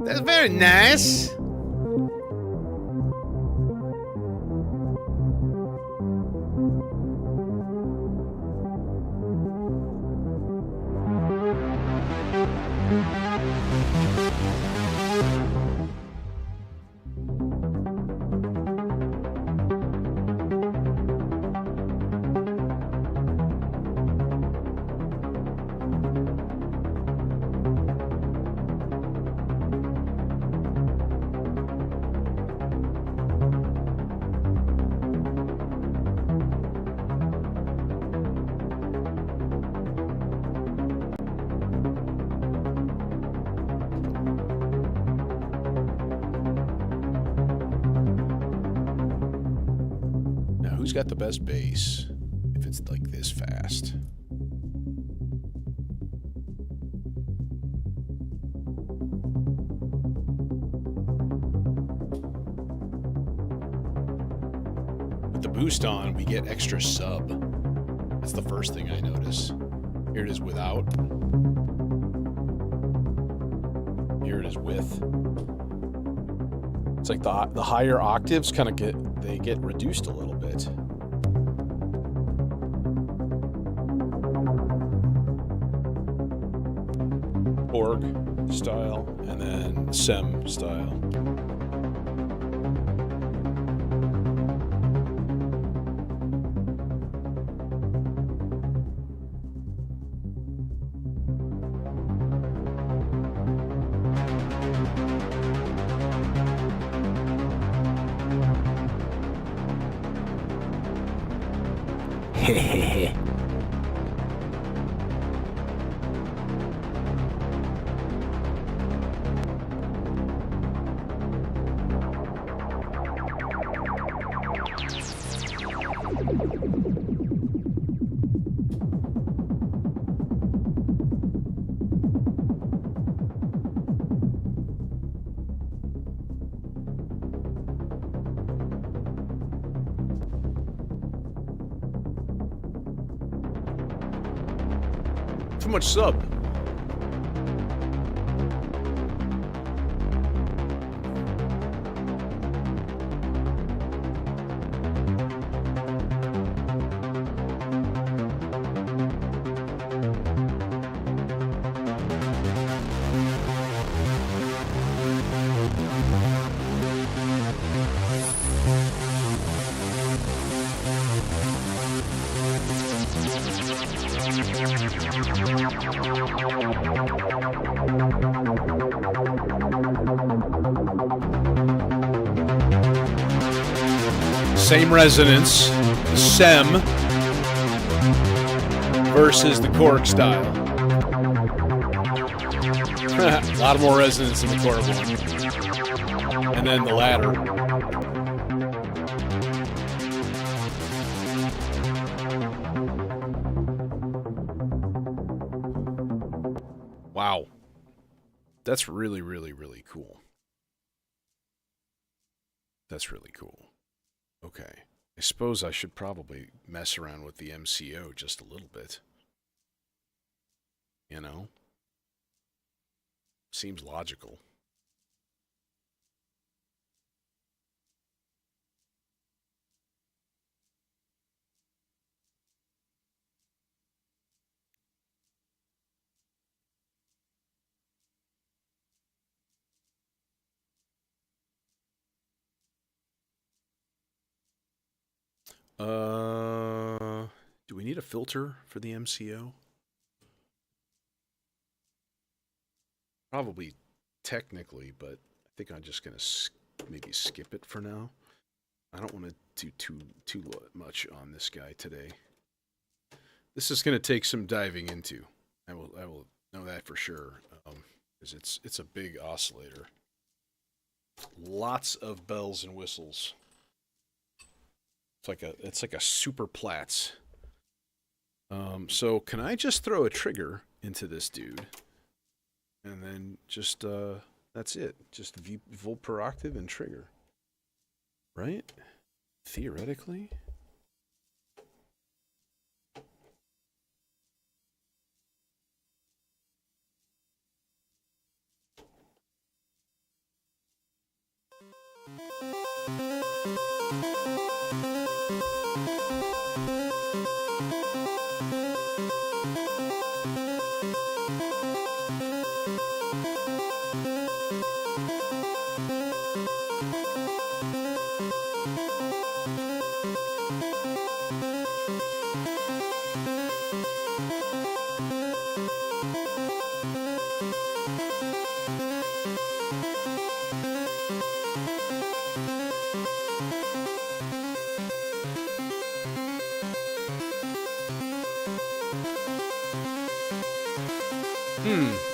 Speaker 2: That's very nice.
Speaker 1: Who's got the best bass if it's like this fast? With the boost on, we get extra sub. That's the first thing I notice. Here it is without. Here it is with. It's like the higher octaves kind of get reduced a little bit. Org style and then SEM style.
Speaker 2: Hehehe.
Speaker 1: Too much sub. Same resonance, SEM versus the cork style. A lot more resonance in the cork one. And then the ladder. Wow. That's really, really, really cool. That's really cool. Okay. I suppose I should probably mess around with the MCO just a little bit. You know? Seems logical. Do we need a filter for the MCO? Probably technically, but I think I'm just going to maybe skip it for now. I don't want to do too much on this guy today. This is going to take some diving into. I will know that for sure, because it's a big oscillator. Lots of bells and whistles. It's like a super Platts. So can I just throw a trigger into this dude, and then just that's it. Just volt per octave and trigger, right? Theoretically.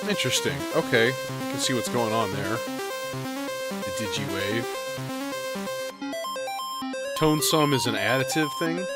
Speaker 1: Interesting. Okay. You can see what's going on there. The DigiWave. Tone sum is an additive thing.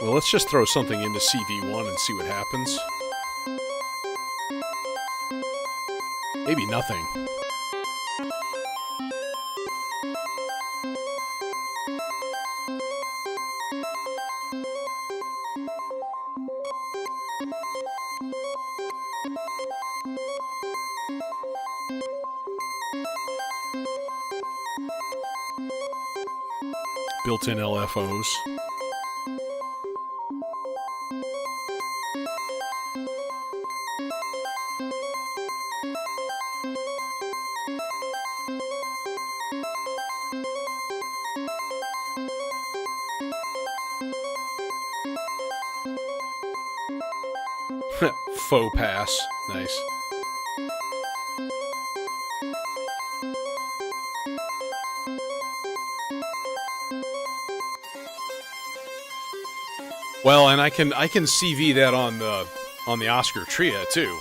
Speaker 1: Well, let's just throw something into CV1 and see what happens. Maybe nothing. Built-in LFOs. Faux pass. Nice. Well, and I can CV that on the Oscar Tria too.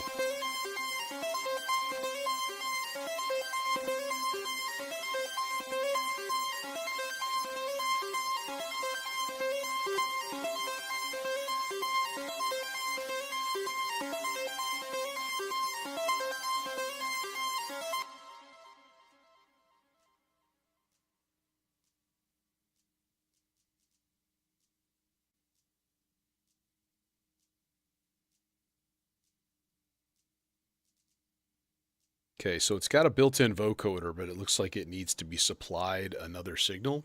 Speaker 1: Okay, so it's got a built-in vocoder, but it looks like it needs to be supplied another signal.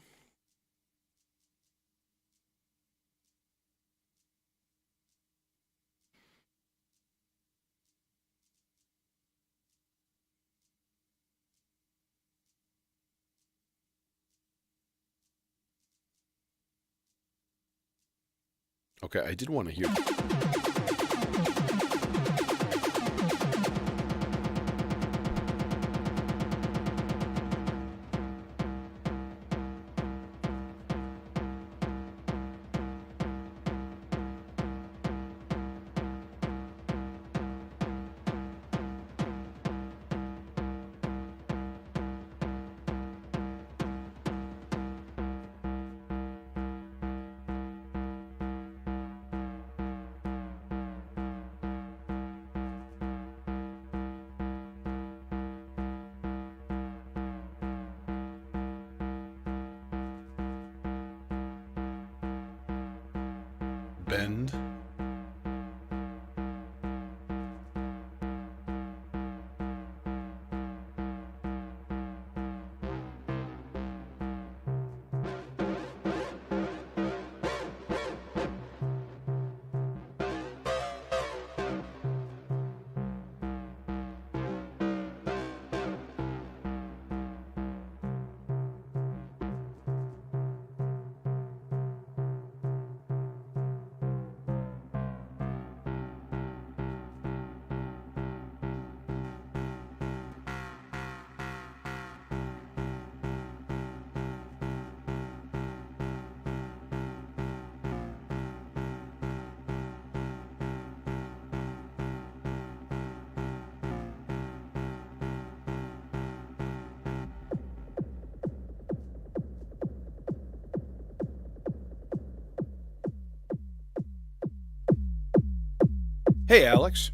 Speaker 1: Okay, I did want to hear... Bend. Hey, Alex.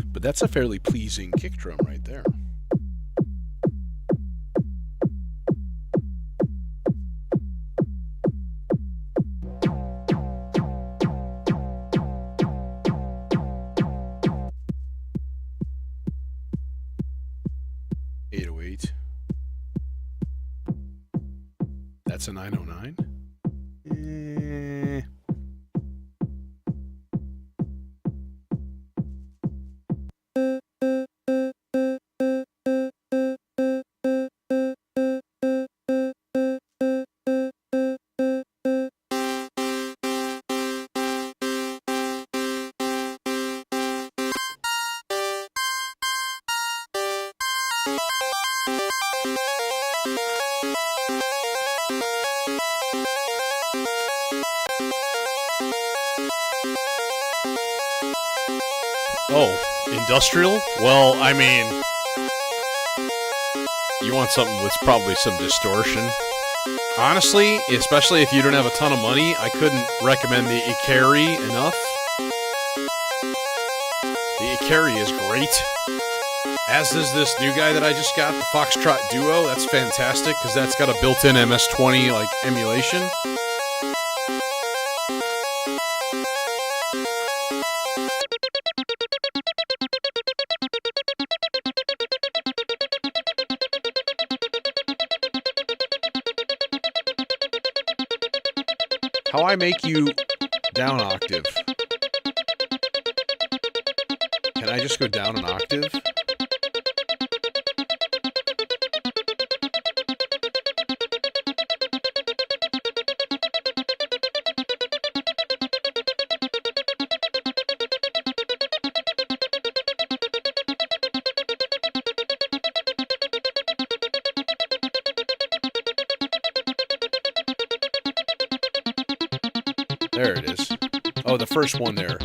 Speaker 1: But that's a fairly pleasing kick drum right there. That's a 909. Oh, industrial? Well, I mean, you want something with probably some distortion. Honestly, especially if you don't have a ton of money, I couldn't recommend the Ikari enough. The Ikari is great. As is this new guy that I just got, the Foxtrot Duo. That's fantastic because that's got a built-in MS-20 like emulation. How I make you down octave? Can I just go down an octave? There it is. Oh, the first one there.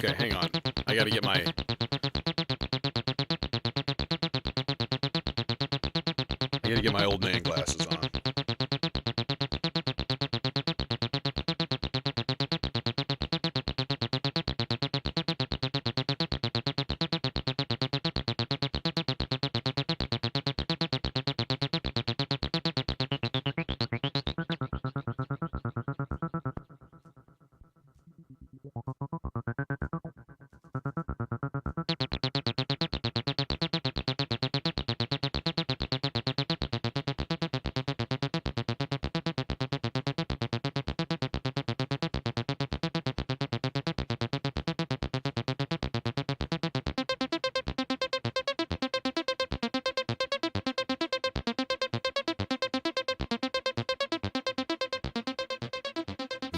Speaker 1: Okay, hang gotta get my old man glasses on.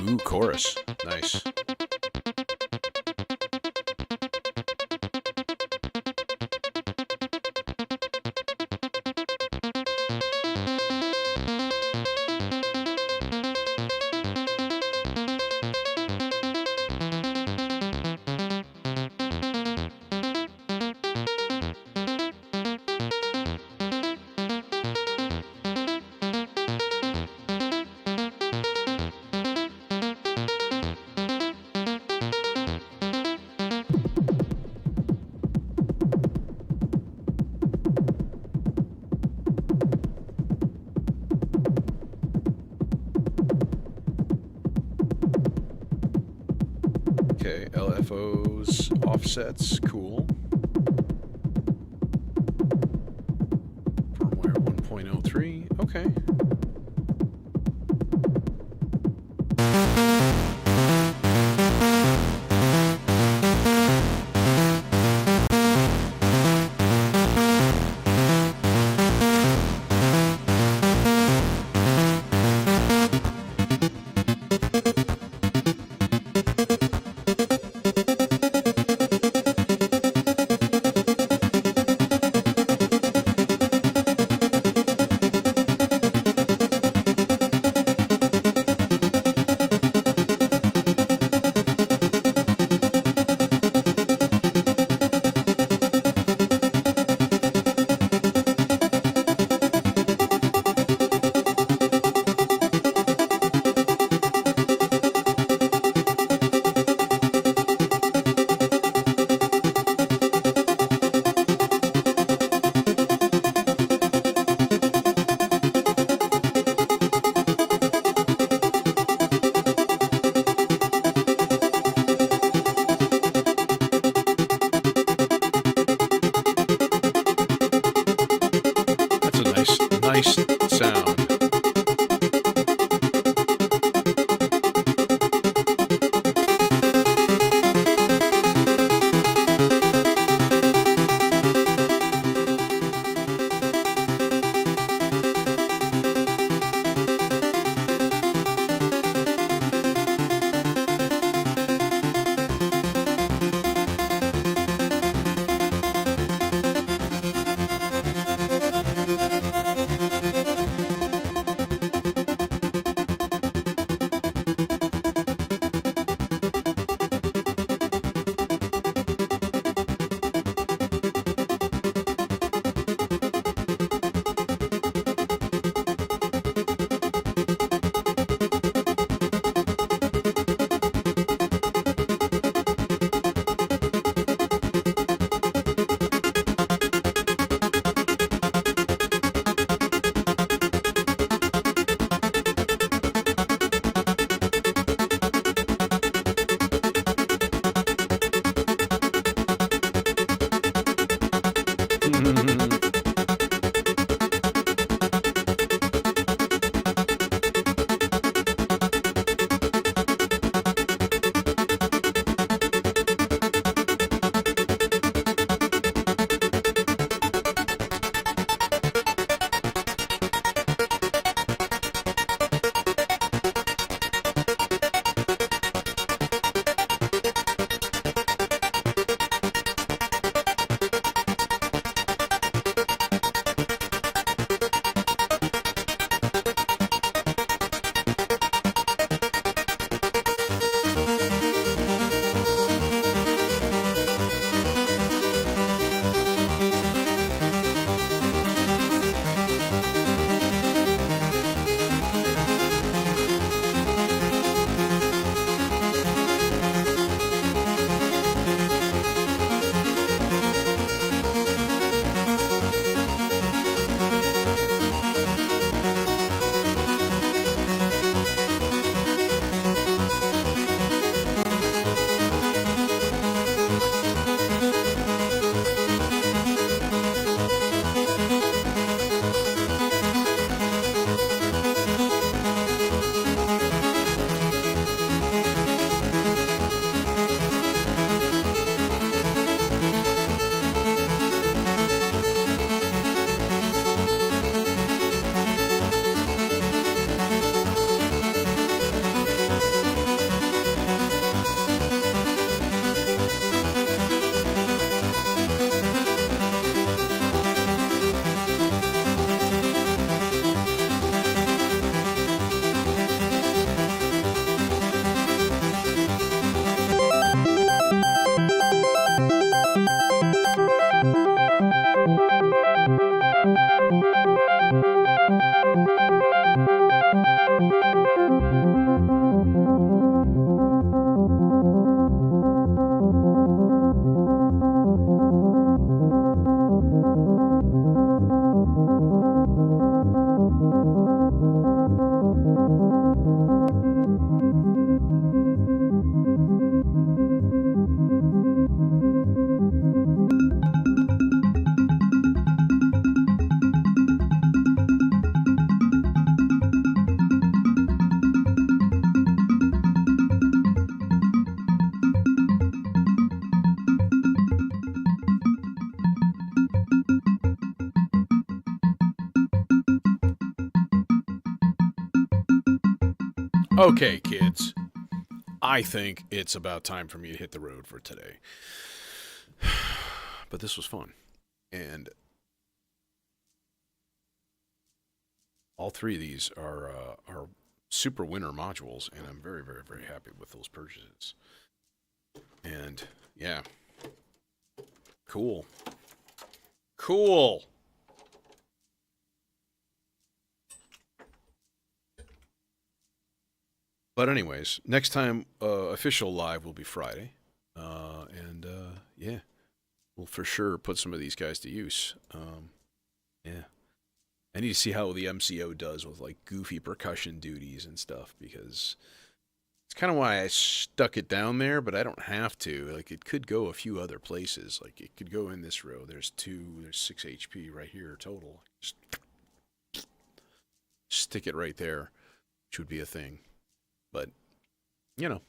Speaker 1: Ooh, chorus. Nice. Okay, LFOs, offsets, cool. Firmware 1.03, okay. Okay, kids. I think it's about time for me to hit the road for today. But this was fun. And all three of these are super winner modules, and I'm very, very, very happy with those purchases. And yeah, cool. Cool. But anyways, next time official live will be Friday, and yeah, we'll for sure put some of these guys to use. Yeah. I need to see how the MCO does with like goofy percussion duties and stuff, because it's kind of why I stuck it down there, but I don't have to. Like, it could go a few other places. Like, it could go in this row. There's 6 HP right here total. Just stick it right there, which would be a thing. But, you know,